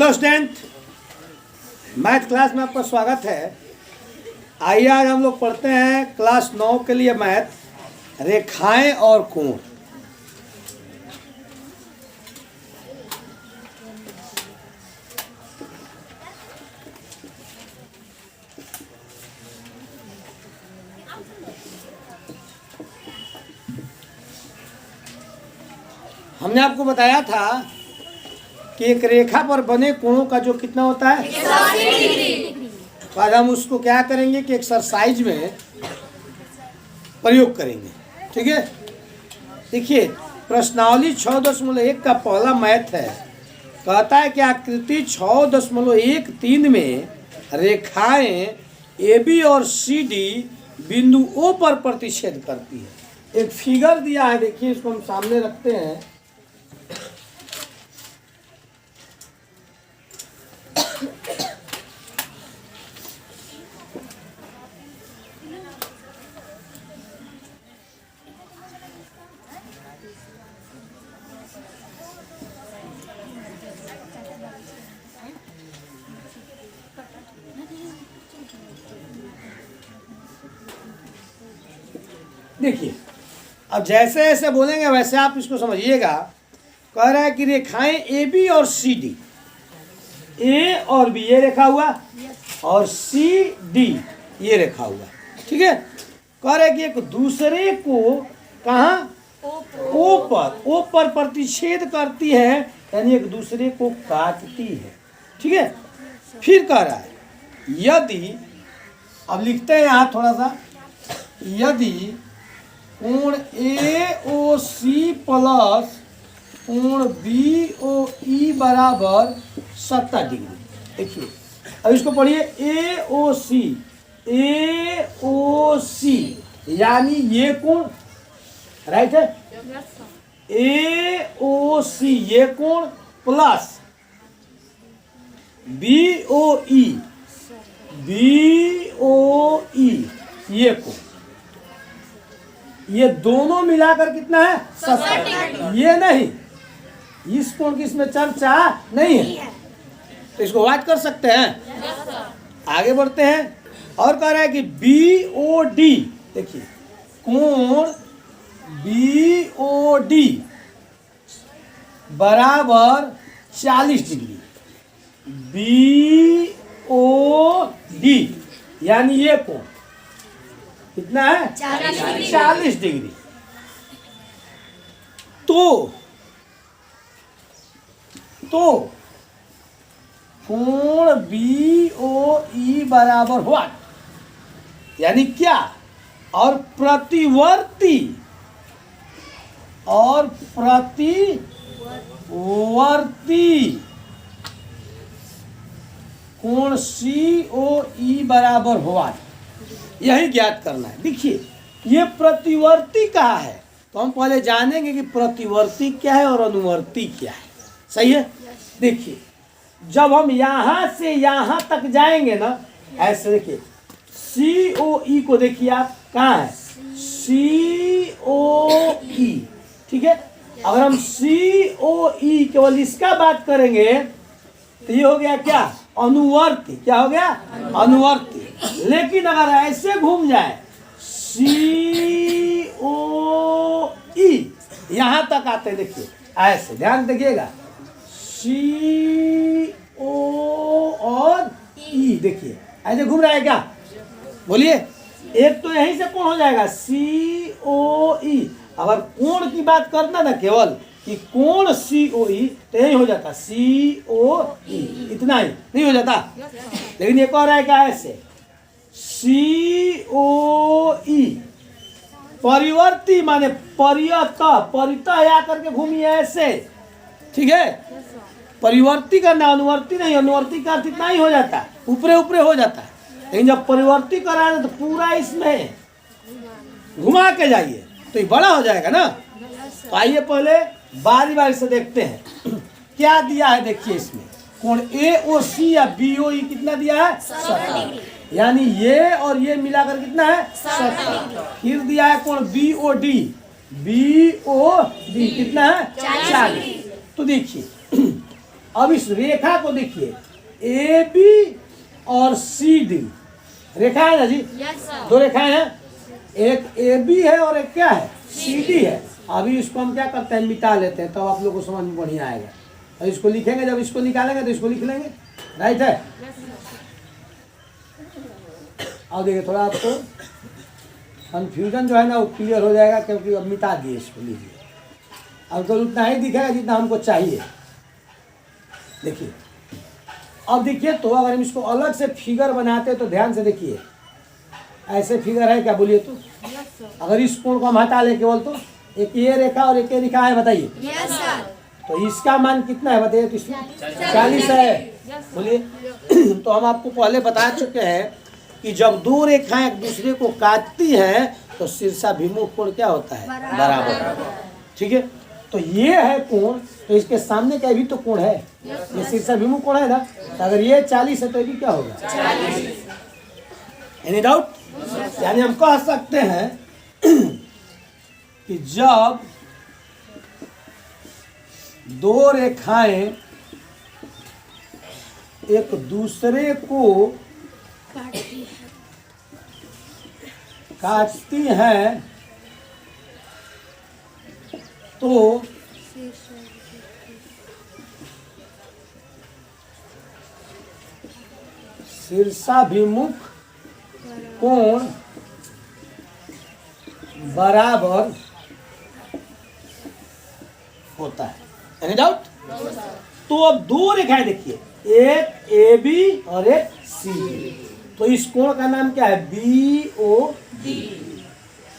Hello student, math class में आपका स्वागत है। आइए आज हम लोग पढ़ते हैं क्लास 9 के लिए मैथ, रेखाएं और कोण। हमने आपको बताया था कि एक रेखा पर बने कोणों का जो कितना होता है 180 डिग्री। तो आज हम उसको क्या करेंगे कि एक्सरसाइज में प्रयोग करेंगे। ठीक है, देखिए प्रश्नावली 6.1 का पहला मैथ है। कहता है कि आकृति 6.13 में रेखाएं AB और CD बिंदु O पर प्रतिच्छेद करती है। एक फिगर दिया है, देखिए इसको हम सामने रखते हैं। देखिए अब जैसे जैसे बोलेंगे वैसे आप इसको समझिएगा। कह रहा है कि रेखाएं ए बी और सी डी, ए और बी ये रेखा हुआ और सी डी ये रेखा हुआ। ठीक है, कह रहा है कि एक दूसरे को कहाँ ओ पर प्रतिच्छेद करती है, यानी एक दूसरे को काटती है। ठीक है, फिर कह रहा है यदि, अब लिखते हैं यहाँ थोड़ा सा, यदि कोण AOC प्लस कोण BOE बराबर 70 डिग्री। देखिए अब इसको पढ़िए, AOC यानी ये कोण, राइट है, AOC ये कोण प्लस BOE ये कोण, ये दोनों मिलाकर कितना है 70। ये नहीं, इस कोण की इसमें चर्चा नहीं है, तो इसको वाइट कर सकते हैं। आगे बढ़ते हैं और कह रहा है कि BOD, देखिए कोण BOD बराबर 40 डिग्री। BOD यानी ये कोण कितना है 40 डिग्री। तो कोण BOE बराबर व्हाट, यानी क्या, और प्रतिवर्ती कोण COE बराबर व्हाट, यही ज्ञात करना है। देखिए ये प्रतिवर्ती कहाँ है, तो हम पहले जानेंगे कि प्रतिवर्ती क्या है और अनुवर्ती क्या है। सही है, देखिए जब हम यहाँ से यहाँ तक जाएंगे ना, ऐसे देखिए COE को देखिए आप, कहाँ है COE। ठीक है, अगर हम COE केवल इसका बात करेंगे तो ये हो गया क्या, अनुवर्ती। क्या हो गया, अनुवर्ती। लेकिन अगर ऐसे घूम जाए COE, यहाँ तक आते हैं, देखिए ऐसे ध्यान देखिएगा, CO और E, देखिए ऐसे घूम रहा है क्या, बोलिए। एक तो यहीं से कोण हो जाएगा COE। अगर कोण की बात करना ना केवल कि कोण COE, तो यही हो जाता COE, इतना ही नहीं हो जाता। लेकिन ये कह रहा है क्या, ऐसे COE परिवर्ती माने परित आकर के घूमिए ऐसे। ठीक है, परिवर्ती करना, अनुवर्ती नहीं। अनुवर्ती का अर्थ इतना ही हो जाता, ऊपरे ऊपरे हो जाता है। लेकिन जब परिवर्ती कराए तो पूरा इसमें घुमा के जाइए तो ये बड़ा हो जाएगा ना। तो आइए पहले बारी बारी से देखते हैं क्या दिया है। देखिए इसमें कोण AOC या BOE कितना दिया है 70, यानी ये और ये मिलाकर कितना है 70। फिर दिया है कोण BOD कितना है 40। तो देखिए अब इस रेखा को देखिए, ए बी और सी डी रेखा है ना जी। दो रेखाएं हैं, एक ए बी है और एक क्या है, सी डी है। अभी इसको हम क्या करते हैं, मिटा लेते हैं, तब आप लोग को समझ में बढ़िया आएगा। और इसको लिखेंगे, जब इसको निकालेंगे तो इसको लिख लेंगे, राइट है। अब देखिए थोड़ा आपको कंफ्यूजन जो है ना वो क्लियर हो जाएगा, क्योंकि अब मिटा दिए इसको, लीजिए। अब तो उतना ही दिखेगा जितना हमको चाहिए। देखिए अब देखिए, तो अगर हम इसको अलग से फिगर बनाते हैं तो ध्यान से देखिए, ऐसे फिगर है क्या, बोलिए तो। अगर इस कोण को हम हटा ले केवल, तो एक ये रेखा और एक ये रेखा है, बताइए। तो इसका मान कितना है बताइए, तो इसमें 40 है, बोलिए। तो हम आपको पहले बता चुके हैं कि जब दो रेखाएं एक दूसरे को काटती हैं तो शीर्षाभिमुख कोण क्या होता है, बराबर। ठीक है, तो ये है कोण, तो इसके सामने का भी तो कोण है, ये शीर्षाभिमुख कोण है ना। तो अगर ये 40 है तो ये भी क्या होगा, 40। Any doubt? यानी हम कह सकते हैं कि जब दो रेखाएं एक दूसरे को काटती हैं तो शीर्षाभिमुख कोण बराबर होता है। Any doubt? तो अब दो रेखाएं देखिए, एक ए बी और एक सी डी। तो इस कोण का नाम क्या है, बी ओ डी।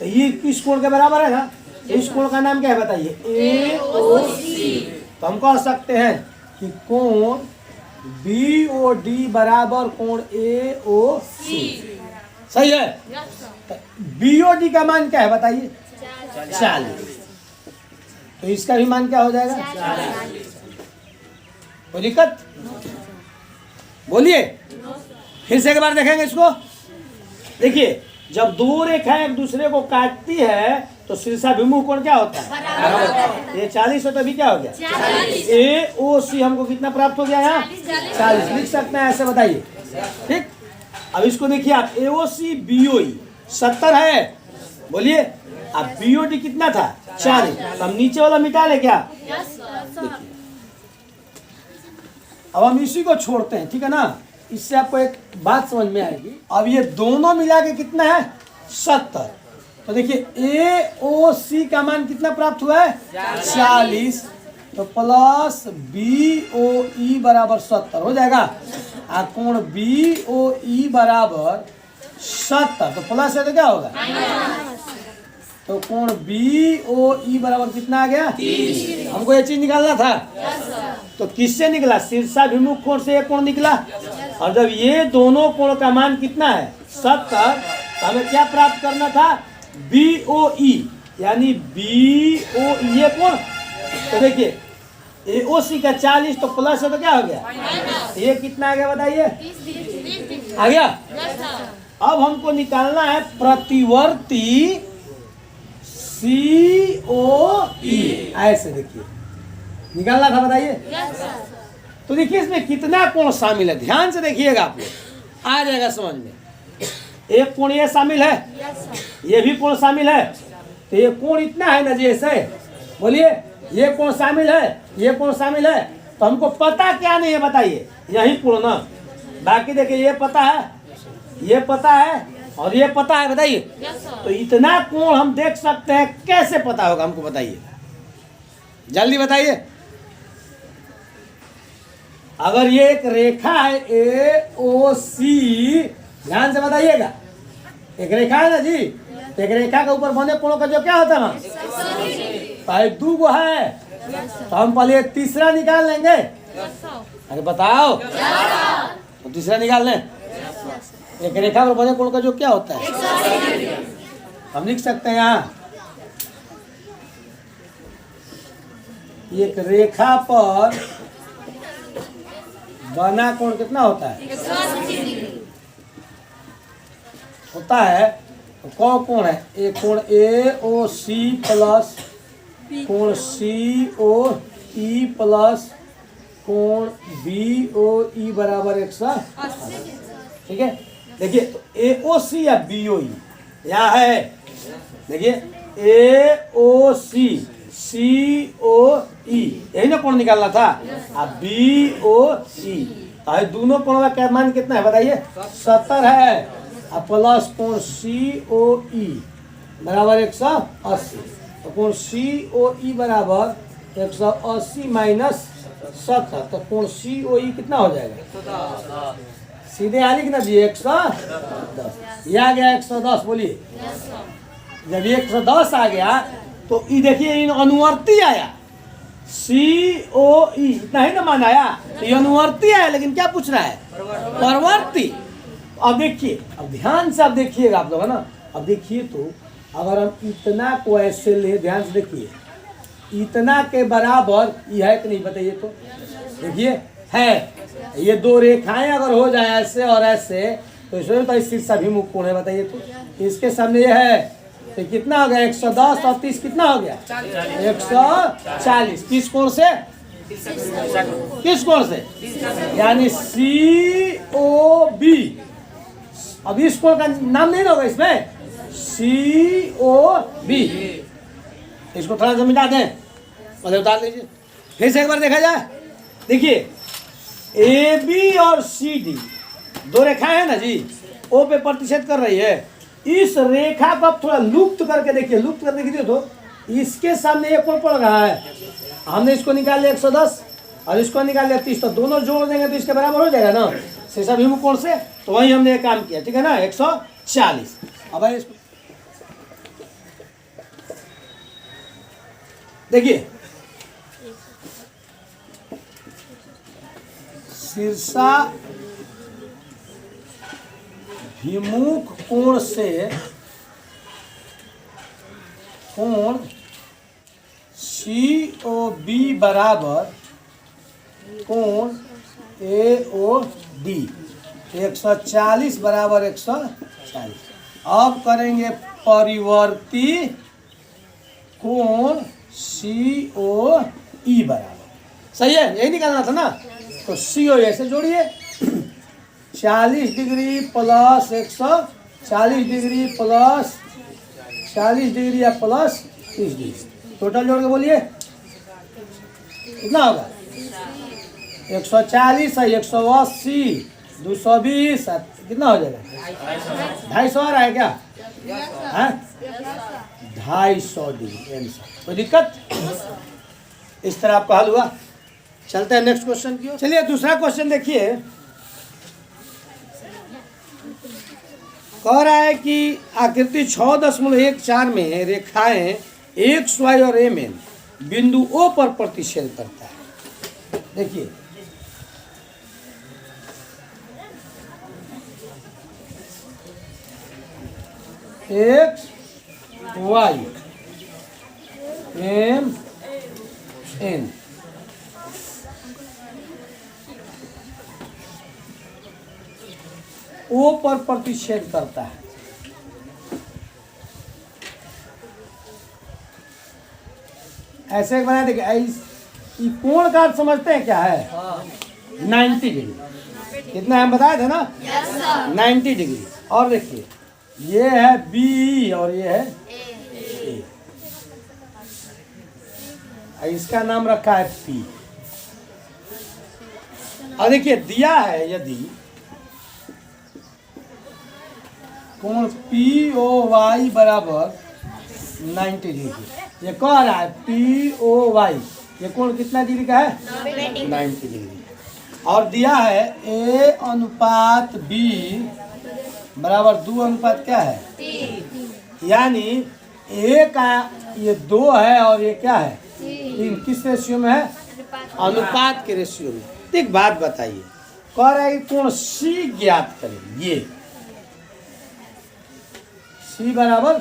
तो ये किस कोण के बराबर है ना, इस कोण का नाम क्या है बताइए, ए ओ सी। तो हम कह सकते हैं कि कोण बी ओ डी बराबर कोण ए ओ सी। सही है। बी ओ डी का मान क्या है बताइए, 40। तो इसका भी मान क्या हो जाएगा, 40। कोई दिक्कत, बोलिए। फिर से एक बार देखेंगे इसको। देखिए जब दो रेखाएं एक दूसरे को काटती है तो शीर्षाभिमुख कोण क्या होता है, बराबर। ये 40 है तो अभी क्या हो गया, 40। ए ओ सी हमको कितना प्राप्त हो गया यहाँ, 40 लिख सकते हैं, ऐसे बताइए। ठीक, अब इसको देखिए आप, ए ओ सी बी ओ ई 70 है, बोलिए। अब बी ओ डी कितना था, 40। तो हम नीचे वाला मिटा ले क्या, देखिए। अब हम इसी को छोड़ते हैं, ठीक है ना। इससे आपको एक बात समझ में आएगी। अब ये दोनों मिला के कितना है, 70। तो देखिए ए ओ सी का मान कितना प्राप्त हुआ है, 40। तो प्लस बी ओ ई बराबर 70 हो जाएगा। आ कोण बी ओ ई बराबर 70, तो प्लस है तो क्या होगा, तो कोण बी ओ ई बराबर कितना आ गया, 30। हमको ये चीज निकालना था। तो किससे निकला, शीर्षाभिमुख कोण से एक कोण निकला। और जब ये दोनों कोण का मान कितना है, 70, तो हमें क्या प्राप्त करना था, बी ओ ई, यानी बी ओ ये कोण। तो देखिए ए ओ सी का 40, तो प्लस है तो क्या हो गया, ये कितना आ गया बताइए, आ गया। अब हमको निकालना है प्रतिवर्ती सी ओ ई, ऐसे देखिए निकालना था, बताइए। तो देखिए इसमें कितना कोण शामिल है, ध्यान से देखिएगा, आप लोग आ जाएगा समझ में। एक कोण ये शामिल है, ये भी कोण शामिल है। तो ये कोण इतना है ना जैसे, बोलिए, ये कोण शामिल है, ये कोण शामिल है। तो हमको पता क्या नहीं है बताइए, यही कोण ना। बाकी देखिए ये पता है, ये पता है और ये पता है, बताइए। तो इतना कोण हम देख सकते हैं, कैसे पता होगा हमको बताइए, जल्दी बताइए। अगर ये एक रेखा है ए ओ सी, ध्यान से बताइएगा, एक रेखा है ना जी। तो एक रेखा के ऊपर बने कोणों का जो क्या होता है ना, पहले 2 गो है, तो हम पहले तीसरा निकाल लेंगे। अरे बताओ, तो तीसरा निकाल लें। एक रेखा पर बने कोण का जो क्या होता है, हम लिख सकते हैं यहाँ, एक रेखा पर बना कोण कितना होता है, 180 होता है। तो कौन कोण है, एक कोण ए ओ सी प्लस कोण सी ओ ई प्लस कोण बी ओ ई बराबर 180। ठीक है, देखिए तो ए ओ सी या बी ओ ई यहाँ है, देखिए ए ओ सी सी ओ ई, यही ना कोण निकालना था। अब बी ओ ई, दोनों कोण का मान कितना है बताइए, 70 है। अब प्लस कोण सी ओ ई बराबर 180, तो कोण सी ओ ई बराबर 180 माइनस 70, तो कोण सी ओ ई कितना हो जाएगा, सीधे आ लिखना जी 110। ये आ गया 110, बोलिए। जब 110 आ गया तो ये देखिए इन अनुवर्ती आया, सी ओ ई इतना ही ना मान आया, तो ये अनुवर्ती आया, लेकिन क्या पूछ रहा है, परवर्ती। अब देखिए, अब ध्यान से आप देखिएगा आप लोग, है ना। अब देखिए तो अगर हम इतना को ऐसे ले, ध्यान से देखिए, इतना के बराबर ये है कि नहीं बताइए तो, देखिए है। ये दो रेखाएं अगर हो जाए ऐसे और ऐसे, तो इसमें तो शीर्षाभिमुख कोण है बताइए तो, इसके सामने ये है, तो कितना हो गया 110 और 30 कितना हो गया 140। किस कोण से, किस कोण से, यानी सी ओ बी। अब इस कोण का नाम नहीं होगा इसमें, सी ओ बी। इसको थोड़ा सा मिटा दें और उतार लीजिए, फिर से एक बार देखा जाए। देखिए ए बी और सी डी दो रेखाएं हैं ना जी, ओ पे प्रतिशत कर रही है। इस रेखा को आप थोड़ा लुप्त करके देखिए, लुप्त करके देखिए तो इसके सामने ये कोण पड़ रहा है, हमने इसको निकाल लिया 110 और इसको निकाल लिया 30, तो दोनों जोड़ देंगे तो इसके बराबर हो जाएगा ना शीर्षाभिमुख कोण से। तो वही हमने काम किया, ठीक है ना, 140। अब इसको देखिए, शीर्षाभिमुख कोण से कोण सी ओ बी बराबर कोण ए ओ डी, 140 बराबर 140। अब करेंगे परिवर्ती कोण सी ओ ई बराबर, सही है, यही निकालना था ना। तो सी ओ ऐसे जोड़िए, 40 degree plus 140 degree plus 40 degree या प्लस 30 डिग्री, टोटल जोड़ के बोलिए कितना होगा, 140 है 180 220, कितना हो जाएगा 250 आ रहा है क्या, है 250 डिग्री आंसर। कोई दिक्कत, इस तरह आपका हल हुआ। चलते हैं नेक्स्ट क्वेश्चन की ओर। चलिए दूसरा क्वेश्चन देखिए, कह रहा है कि आकृति 6.14 में रेखाएं एक्स वाई और एम एन बिंदु ओ पर प्रतिच्छेद करता है। देखिए X Y M N O पर प्रतिच्छेद करता है। ऐसे बना देखिए, कोण का अर्थ समझते हैं क्या है, 90 डिग्री। कितना हम बताए थे ना, 90 डिग्री। और देखिए ये है बी और ये है ए, इसका नाम रखा है पी। और देखिए दिया है यदि कोण पी ओ वाई बराबर 90 डिग्री, ये कह रहा है पी ओ वाई, ये कोण कितना डिग्री का है, 90 डिग्री। और दिया है ए अनुपात बी बराबर 2 अनुपात क्या है, यानी ए का ये 2 है और ये क्या है 3। किस रेशियो में है, अनुपात के रेशियो में। एक बात बताइए, कह रहा है कि कोण सी ज्ञात करें, ये सी बराबर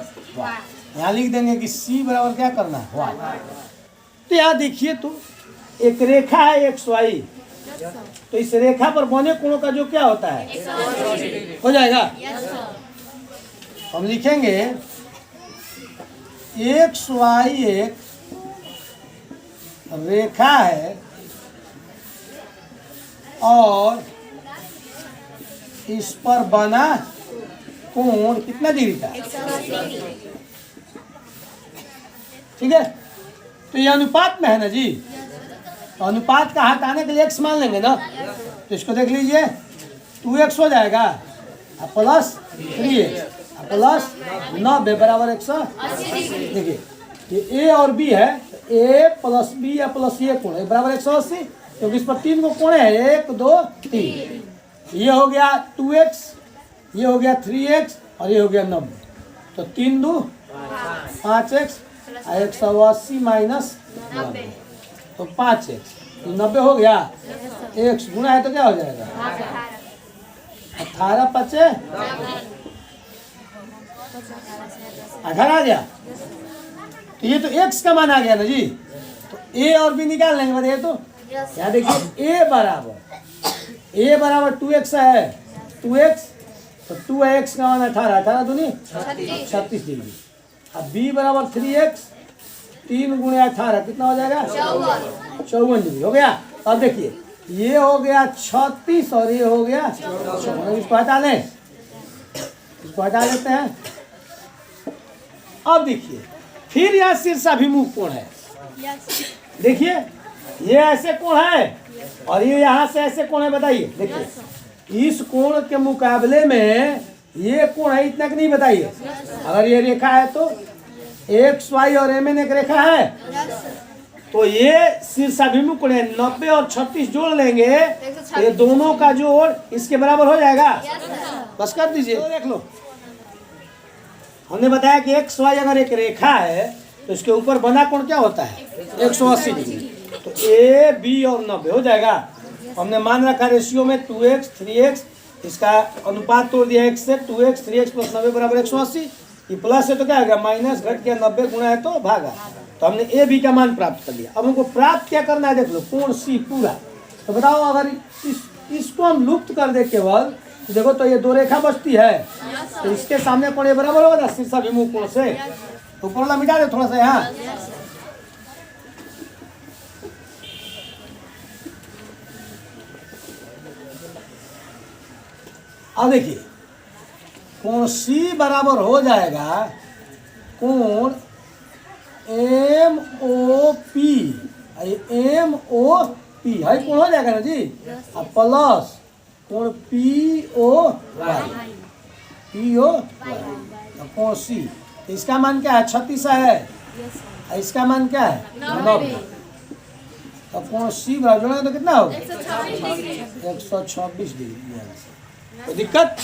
यहाँ लिख देंगे कि सी बराबर क्या करना है, वाई। तो यहाँ देखिए तो एक रेखा है एक्स वाई, तो इस रेखा पर बने कोणों का जो क्या होता है हो जाएगा। हम लिखेंगे एक्स वाई एक रेखा है और इस पर बना कोण कितना डिग्री का? ठीक है, तो ये अनुपात में है ना जी। तो अनुपात का हटाने के लिए x मान लेंगे ना, तो इसको देख लीजिए 2x हो जाएगा प्लस 3x प्लस 90 बराबर 180। देखिए ये a और b है, a प्लस b या प्लस ये कोण है बराबर 180, क्योंकि इस पर 3 को कोण है 1 2 3। ये हो गया 2x, ये हो गया 3x और ये हो गया 90। तो 3 2 5x 180 माइनस 90 तो 5x 90 हो गया। x गुना है तो क्या हो जाएगा 18 5 18 आ गया। तो ये तो x का मान आ गया ना जी। तो a और b निकाल लेंगे बताइए। तो यहाँ देखिए a बराबर 2x है 2x, तो 2 है x का मान 18 18 दूनी 36 डिग्री। अब b बराबर 3x 3 गुणे 18 कितना हो जाएगा 54 डिग्री हो गया। अब देखिए ये हो गया 36 और ये हो गया 54। इसको हटा लें, इसको हटा लेते हैं। अब देखिए फिर यह शीर्षाभिमुख कोण है। देखिए ये ऐसे कोण है और ये यहाँ से ऐसे कोण है। बताइए देखिए इस कोण के मुकाबले में ये कोण है इतना कि नहीं बताइए। अगर ये रेखा है तो एक्स वाई और एम एन एक रेखा है, तो ये शीर्षाभिमुख कोण है। 90 और 36 जोड़ लेंगे तो ये दोनों का जोड़ इसके बराबर हो जाएगा। बस कर दीजिए। तो देख लो हमने बताया कि एक्स वाई अगर एक रेखा है तो इसके ऊपर बना कोण क्या होता है 180 डिग्री। तो ए बी और 90 हो जाएगा। हमने मान रखा रेशियो में 2x 3x, इसका अनुपात तोड़ दिया x से 2x 3x प्लस 90 बराबर 180। ये प्लस है तो क्या होगा माइनस, घट गया 90 गुणा है तो भागा। तो हमने ए बी का मान प्राप्त कर लिया। अब हमको प्राप्त क्या करना है देख लो कोण सी पूरा। तो बताओ अगर इसको हम लुप्त कर दे केवल तो देखो तो ये दो रेखा बचती है, तो इसके सामने कोण ये बराबर होगा ना शीर्षाभिमुख कोण से। ऊपर वाला मिटा दे थोड़ा सा यहाँ। अब देखिए कोण सी बराबर हो जाएगा कोण M O P. M O P है कोण हो जाएगा ना जी। अब प्लस कोण P O Y, P O Y कोण सी। इसका मान क्या है 36 है, इसका मान क्या है 90। अब कोण सी बराबर जोड़ेंगे तो कितना होगा 126 डिग्री। कोई दिक्कत